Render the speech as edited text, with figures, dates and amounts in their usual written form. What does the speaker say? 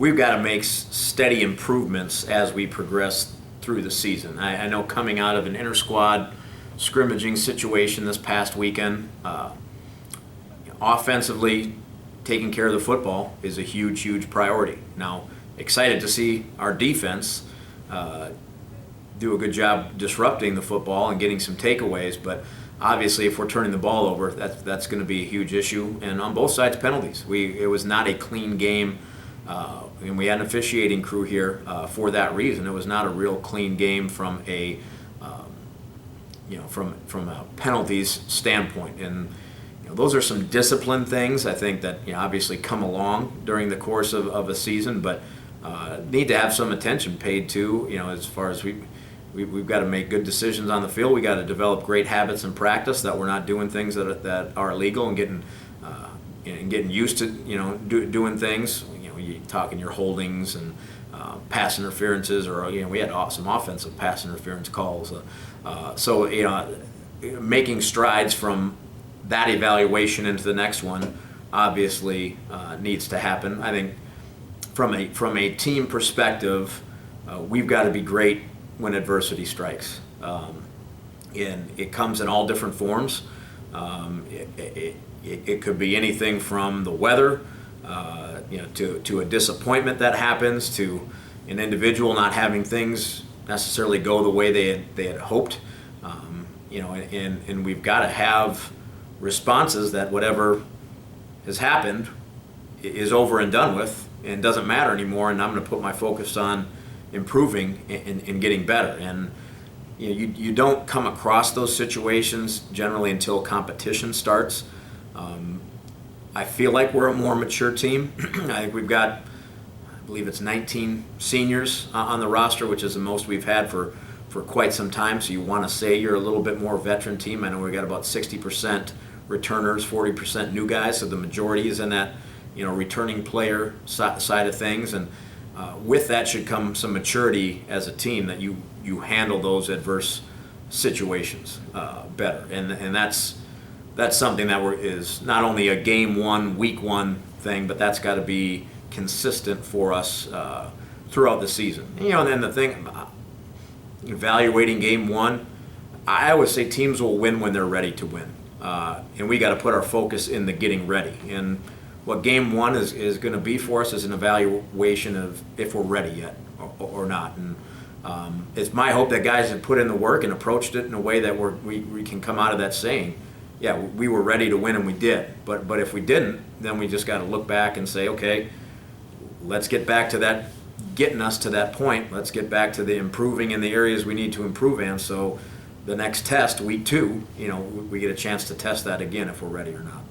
we've got to make steady improvements as we progress through the season. I know coming out of an inter-squad scrimmaging situation this past weekend, offensively, taking care of the football is a huge, huge priority. Now, excited to see our defense do a good job disrupting the football and getting some takeaways, but obviously if we're turning the ball over, that's going to be a huge issue. And on both sides, penalties. It was not a clean game, and we had an officiating crew here for that reason. It was not a real clean game from a from a penalties standpoint. And those are some discipline things I think that obviously come along during the course of a season, but need to have some attention paid to. As far as we've got to make good decisions on the field. We got to develop great habits in practice that we're not doing things that are illegal and getting used to doing things. You talking your holdings and pass interferences, or we had some offensive pass interference calls. So making strides from that evaluation into the next one obviously needs to happen. I think from a team perspective, we've got to be great when adversity strikes, and it comes in all different forms. It could be anything from the weather, to a disappointment that happens, to an individual not having things necessarily go the way they had hoped. And we've got to have responses that whatever has happened is over and done with and doesn't matter anymore, and I'm going to put my focus on improving and getting better. And you don't come across those situations generally until competition starts. I feel like we're a more mature team. I think we've got, I believe it's 19 seniors on the roster, which is the most we've had for quite some time. So you want to say you're a little bit more veteran team. I know we've got about 60% returners, 40% new guys, so the majority is in that returning player side of things. And with that should come some maturity as a team that you handle those adverse situations better. And that's something that is not only a game one, week one thing, but that's got to be consistent for us throughout the season. And then the thing, evaluating game one, I always say teams will win when they're ready to win. And we got to put our focus in the getting ready. And what game one is going to be for us is an evaluation of if we're ready yet or not. And it's my hope that guys have put in the work and approached it in a way that we can come out of that saying, yeah, we were ready to win and we did. But if we didn't, then we just got to look back and say, okay, let's get back to that, getting us to that point. Let's get back to the improving in the areas we need to improve in. So the next test, week 2, we get a chance to test that again if we're ready or not.